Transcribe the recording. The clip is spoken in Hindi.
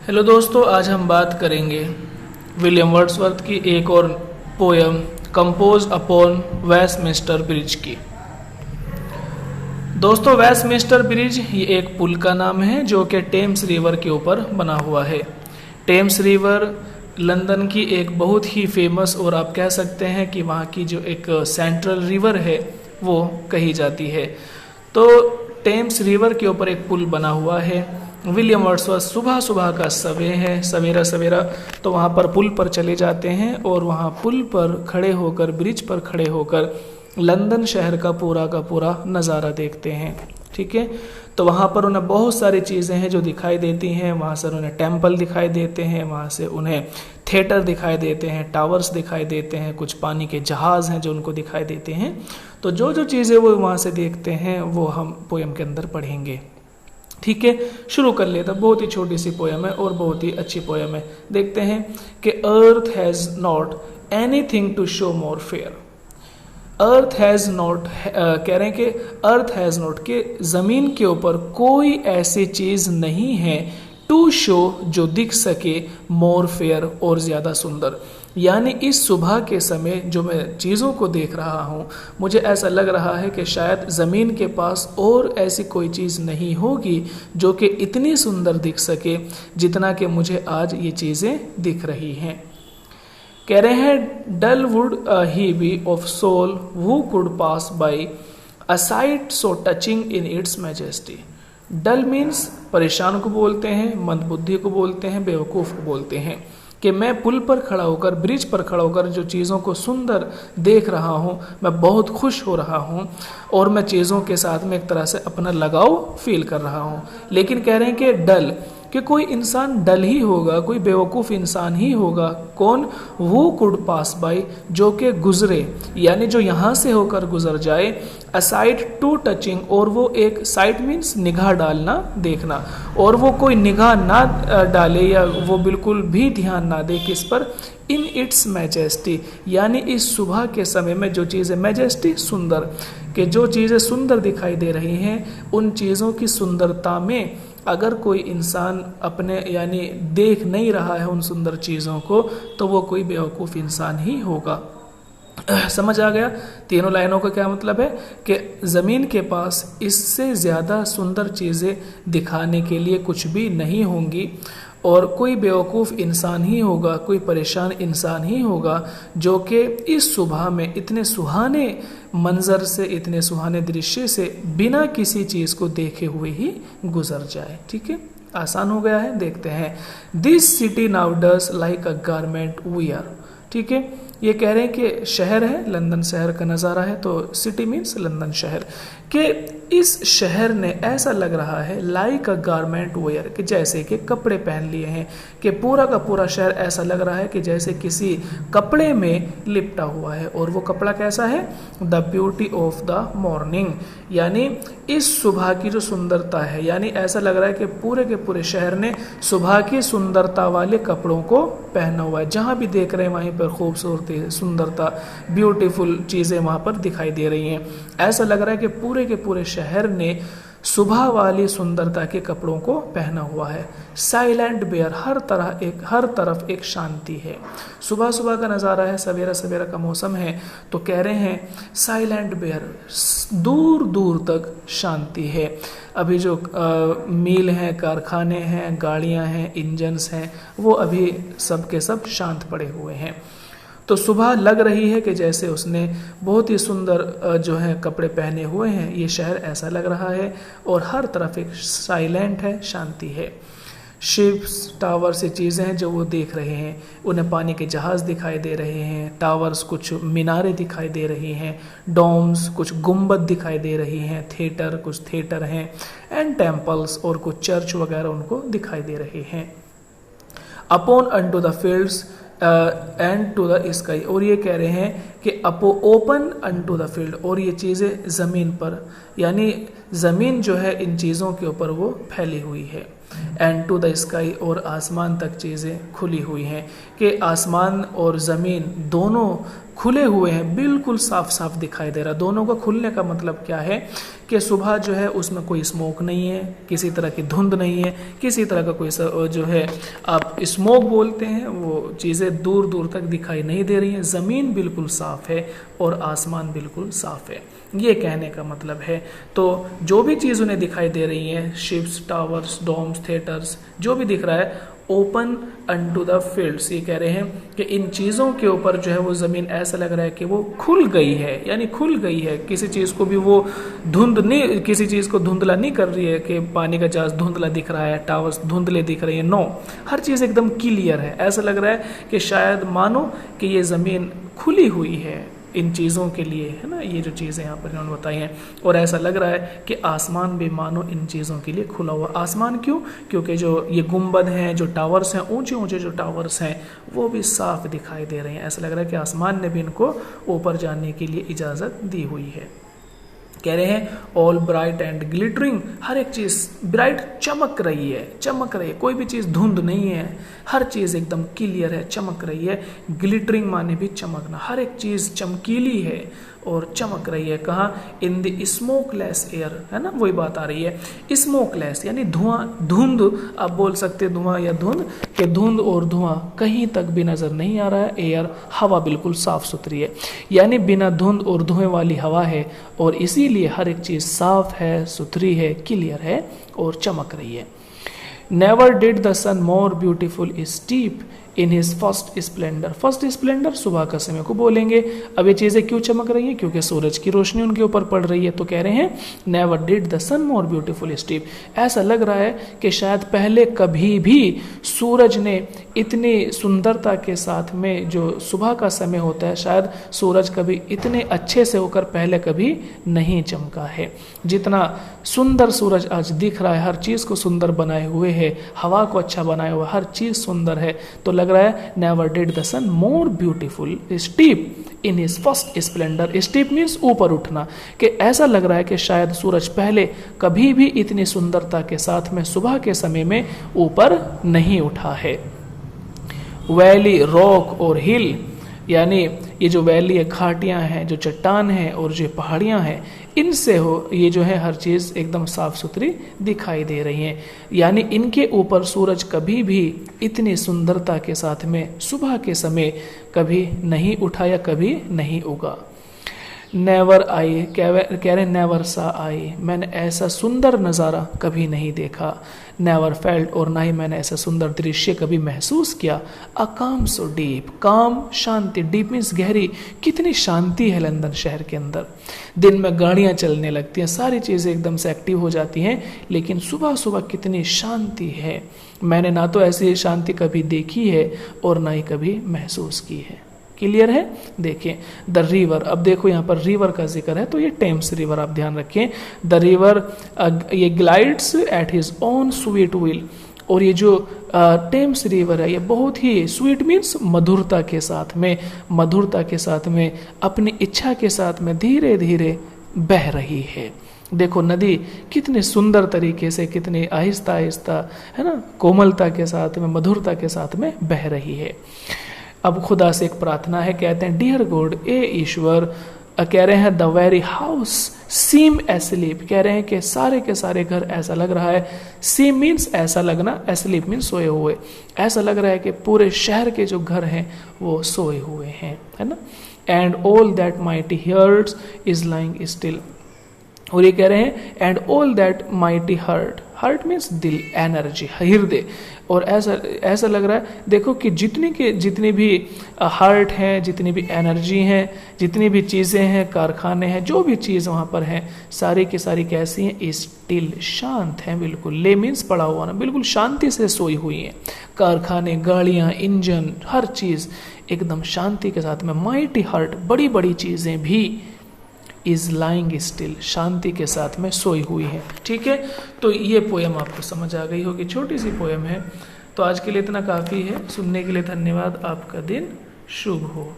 हेलो दोस्तों, आज हम बात करेंगे विलियम वर्ड्सवर्थ की एक और poem compose upon Westminster bridge की। दोस्तों, वेस्टमिंस्टर ब्रिज ये एक पुल का नाम है जो कि टेम्स रिवर के ऊपर बना हुआ है। टेम्स रिवर लंदन की एक बहुत ही फेमस और आप कह सकते हैं कि वहाँ की जो एक सेंट्रल रिवर है वो कही जाती है। तो टेम्स रिवर के ऊपर एक पुल बना हुआ है। विलियम वर्ड्सवर्थ सुबह सुबह का समय है, सवेरा सवेरा, तो वहाँ पर पुल पर चले जाते हैं और वहाँ पुल पर खड़े होकर, ब्रिज पर खड़े होकर लंदन शहर का पूरा नज़ारा देखते हैं। ठीक है, तो वहाँ पर उन्हें बहुत सारी चीज़ें हैं जो दिखाई देती हैं। वहाँ से उन्हें टेम्पल दिखाई देते हैं, वहाँ से उन्हें थिएटर दिखाई देते हैं, टावर्स दिखाई देते हैं, कुछ पानी के जहाज़ हैं जो उनको दिखाई देते हैं। तो जो जो चीज़ें वो वहाँ से देखते हैं वो हम पोएम के अंदर पढ़ेंगे। ठीक है, शुरू कर लेता। बहुत ही छोटी सी पोएम है और बहुत ही अच्छी पोएम है। देखते हैं कि earth has not anything to show more fair. Earth has not, कह रहे हैं कि अर्थ हैज़ नॉट, के ज़मीन के ऊपर कोई ऐसी चीज़ नहीं है टू शो, जो दिख सके, मोर फेयर, और ज़्यादा सुंदर। यानी इस सुबह के समय जो मैं चीज़ों को देख रहा हूँ, मुझे ऐसा लग रहा है कि शायद ज़मीन के पास और ऐसी कोई चीज़ नहीं होगी जो कि इतनी सुंदर दिख सके जितना कि मुझे आज ये चीज़ें दिख रही हैं। कह रहे हैं, dull would he be of soul who could pass by a sight so touching in its majesty. Dull means परेशान को बोलते हैं, मंदबुद्धि को बोलते हैं, बेवकूफ़ को बोलते हैं। कि मैं पुल पर खड़ा होकर, ब्रिज पर खड़ा होकर जो चीज़ों को सुंदर देख रहा हूँ, मैं बहुत खुश हो रहा हूँ और मैं चीज़ों के साथ में एक तरह से अपना लगाव फील कर रहा हूँ। लेकिन कह रहे हैं कि डल, कि कोई इंसान डल ही होगा, कोई बेवकूफ़ इंसान ही होगा। कौन? वो कुड पास बाई, जो कि गुजरे, यानी जो यहाँ से होकर गुजर जाए। अ साइट टू टचिंग, और वो एक साइट मीन्स निगाह डालना, देखना, और वो कोई निगाह ना डाले या वो बिल्कुल भी ध्यान ना दे किस पर? इन इट्स मैजेस्टी, यानी इस सुबह के समय में जो चीज़ें मैजेस्टी, सुंदर, कि जो चीज़ें सुंदर दिखाई दे रही हैं, उन चीज़ों की सुंदरता में अगर कोई इंसान अपने यानी देख नहीं रहा है उन सुंदर चीज़ों को, तो वो कोई बेवकूफ़ इंसान ही होगा। समझ आ गया? तीनों लाइनों का क्या मतलब है कि ज़मीन के पास इससे ज़्यादा सुंदर चीज़ें दिखाने के लिए कुछ भी नहीं होंगी, और कोई बेवकूफ़ इंसान ही होगा, कोई परेशान इंसान ही होगा जो कि इस सुबह में इतने सुहाने मंजर से, इतने सुहाने दृश्य से बिना किसी चीज़ को देखे हुए ही गुजर जाए। ठीक है, आसान हो गया है। देखते हैं, this city now does like a garment wear. ठीक है, ये कह रहे हैं कि शहर है, लंदन शहर का नज़ारा है, तो सिटी मीन्स लंदन शहर, कि इस शहर ने ऐसा लग रहा है लाइक अ गारमेंट वेयर, कि जैसे कि कपड़े पहन लिए हैं, कि पूरा का पूरा शहर ऐसा लग रहा है कि जैसे किसी कपड़े में लिपटा हुआ है। और वो कपड़ा कैसा है? The beauty of the morning, यानी इस सुबह की जो सुंदरता है, यानी ऐसा लग रहा है कि पूरे के पूरे शहर ने सुबह की सुंदरता वाले कपड़ों को पहना हुआ है। जहाँ भी देख रहे हैं वहीं पर खूबसूरती, सुंदरता, ब्यूटीफुल चीज़ें वहाँ पर दिखाई दे रही हैं। ऐसा लग रहा है कि पूरे के पूरे शहर ने सुबह वाली सुंदरता के कपड़ों को पहना हुआ है। साइलेंट बेयर, हर तरफ एक शांति है। सुबह सुबह का नज़ारा है, सवेरा सवेरा का मौसम है, तो कह रहे हैं साइलेंट बेयर, दूर दूर तक शांति है। अभी जो मील हैं, कारखाने हैं, गाड़ियां हैं, इंजन्स हैं, वो अभी सब के सब शांत पड़े हुए हैं। तो सुबह लग रही है कि जैसे उसने बहुत ही सुंदर जो है कपड़े पहने हुए हैं। ये शहर ऐसा लग रहा है, और हर तरफ एक साइलेंट है, शांति है। शिप्स, टावर्स, ये चीज़ें हैं जो वो देख रहे हैं। उन्हें पानी के जहाज़ दिखाई दे रहे हैं, टावर्स, कुछ मीनारें दिखाई दे रही हैं, डोम्स, कुछ गुंबद दिखाई दे रही हैं, थिएटर, कुछ थिएटर हैं, एंड टेम्पल्स, और कुछ चर्च वगैरह उनको दिखाई दे रहे हैं। Upon unto the fields and to the sky, और ये कह रहे हैं कि ओपन अनटू द फील्ड, और ये चीज़ें ज़मीन पर, यानी ज़मीन जो है इन चीज़ों के ऊपर वो फैली हुई है। एंड टू द स्काई, और आसमान तक चीज़ें खुली हुई हैं, कि आसमान और ज़मीन दोनों खुले हुए हैं, बिल्कुल साफ साफ दिखाई दे रहा। दोनों का खुलने का मतलब क्या है कि सुबह जो है उसमें कोई स्मोक नहीं है, किसी तरह की धुंध नहीं है, किसी तरह का कोई जो है आप स्मोक बोलते हैं वो चीज़ें दूर दूर तक दिखाई नहीं दे रही हैं। ज़मीन बिल्कुल साफ है और आसमान बिल्कुल साफ है, ये कहने का मतलब है। तो जो भी चीज़ उन्हें दिखाई दे रही है, शिप्स, टावर्स, डोम्स, थिएटर्स, जो भी दिख रहा है, ओपन अनटू द फील्ड्स, ये कह रहे हैं कि इन चीज़ों के ऊपर जो है वो ज़मीन ऐसा लग रहा है कि वो खुल गई है, यानी खुल गई है। किसी चीज़ को भी वो धुंध नहीं, किसी चीज़ को धुंधला नहीं कर रही है कि पानी का जहाज धुंधला दिख रहा है, टावर्स धुंधले दिख रही है। नो, हर चीज़ एकदम क्लियर है। ऐसा लग रहा है कि शायद मानो कि ये ज़मीन खुली हुई है इन चीज़ों के लिए, है ना, ये जो चीज़ें यहाँ पर इन्होंने बताई हैं। और ऐसा लग रहा है कि आसमान भी मानो इन चीज़ों के लिए खुला हुआ। आसमान क्यों? क्योंकि जो ये गुंबद हैं, जो टावर्स हैं, ऊंचे ऊंचे जो टावर्स हैं, वो भी साफ दिखाई दे रहे हैं। ऐसा लग रहा है कि आसमान ने भी इनको ऊपर जाने के लिए इजाज़त दी हुई है। कह रहे हैं ऑल ब्राइट एंड ग्लिटरिंग, हर एक चीज़ ब्राइट, चमक रही है, चमक रही है, कोई भी चीज़ धुंध नहीं है, हर चीज़ एकदम क्लियर है, चमक रही है। ग्लिटरिंग माने भी चमकना, हर एक चीज़ चमकीली है और चमक रही है। कहाँ? इन द स्मोकलेस एयर, है ना, वही बात आ रही है। स्मोकलेस यानी धुआं, धुंध आप बोल सकते, धुआं या धुंध, कि धुंध और धुआं कहीं तक भी नजर नहीं आ रहा है। एयर, हवा बिल्कुल साफ सुथरी है, यानी बिना धुंध और धुएं वाली हवा है, और इसीलिए हर एक चीज साफ है, सुथरी है, क्लियर है और चमक रही है। Never did the sun more beautiful steep in his first splendour. First splendour सुबह का समय को बोलेंगे। अब ये चीज़ें क्यों चमक रही हैं? क्योंकि सूरज की रोशनी उनके ऊपर पड़ रही है। तो कह रहे हैं never did the sun more beautiful steep, ऐसा लग रहा है कि शायद पहले कभी भी सूरज ने इतनी सुंदरता के साथ में, जो सुबह का समय होता है, शायद सूरज कभी इतने अच्छे से होकर पहले कभी नहीं चमका है। जितना सुंदर सूरज आज दिख रहा है, हर चीज़ को सुंदर बनाए हुए है, हवा को अच्छा बनाए हुए, हर चीज़ सुंदर है। तो लग रहा है never did the sun more beautiful steep in his first splendour. Steep means ऊपर उठना, कि ऐसा लग रहा है कि शायद सूरज पहले कभी भी इतनी सुंदरता के साथ में सुबह के समय में ऊपर नहीं उठा है। वैली, रॉक और हिल, यानी ये जो वैली है, घाटियाँ हैं, जो चट्टान हैं और जो पहाड़ियाँ हैं, इनसे ये जो है हर चीज़ एकदम साफ सुथरी दिखाई दे रही हैं। यानी इनके ऊपर सूरज कभी भी इतनी सुंदरता के साथ में सुबह के समय कभी नहीं उठा या कभी नहीं उगा। नेवर आई, कह रहे नेवर सा आई, मैंने ऐसा सुंदर नज़ारा कभी नहीं देखा। नेवर फेल्ट, और ना ही मैंने ऐसा सुंदर दृश्य कभी महसूस किया। अ काम सो डीप, काम शांति, डीप मीन्स गहरी, कितनी शांति है लंदन शहर के अंदर। दिन में गाड़ियाँ चलने लगती हैं, सारी चीज़ें एकदम से एक्टिव हो जाती हैं, लेकिन सुबह सुबह कितनी शांति है। मैंने ना तो ऐसी शांति कभी देखी है और ना ही कभी महसूस की है। क्लियर है? देखिए द रिवर, अब देखो यहाँ पर रिवर का जिक्र है, तो ये टेम्स रिवर, आप ध्यान रखें। द रिवर ये glides at his own sweet will, और ये जो टेम्स रिवर है ये बहुत ही स्वीट मीन्स मधुरता के साथ में, मधुरता के साथ में, अपनी इच्छा के साथ में धीरे धीरे बह रही है। देखो नदी कितने सुंदर तरीके से, कितनी आहिस्ता आहिस्ता, है ना, कोमलता के साथ में, मधुरता के साथ में बह रही है। अब खुदा से एक प्रार्थना है, कहते हैं डियर गॉड, ए ईश्वर, कह रहे हैं the very house seem asleep, कह रहे हैं कि सारे के सारे घर ऐसा लग रहा है, सीम मीन्स ऐसा लगना, एस्लीप मीन्स सोए हुए, ऐसा लग रहा है कि पूरे शहर के जो घर हैं वो सोए हुए हैं, है ना। And all that mighty hearts is lying still, और ये कह रहे हैं and all that mighty heart, heart means दिल, एनर्जी, हृदय, और ऐसा लग रहा है देखो कि जितनी भी हार्ट हैं, जितनी भी एनर्जी हैं, जितनी भी चीज़ें हैं, कारखाने हैं, जो भी चीज़ वहाँ पर हैं, सारी की सारी कैसी हैं? स्टिल, शांत हैं बिल्कुल। ले मीन्स पड़ा हुआ ना, बिल्कुल शांति से सोई हुई हैं। कारखाने, गाड़ियाँ, इंजन, हर चीज़ एकदम शांति के साथ में। माइटी हार्ट, बड़ी बड़ी चीज़ें भी इज लाइंग स्टिल, शांति के साथ में सोई हुई है। ठीक है, तो ये पोयम आपको समझ आ गई होगी, छोटी सी पोयम है। तो आज के लिए इतना काफ़ी है। सुनने के लिए धन्यवाद। आपका दिन शुभ हो।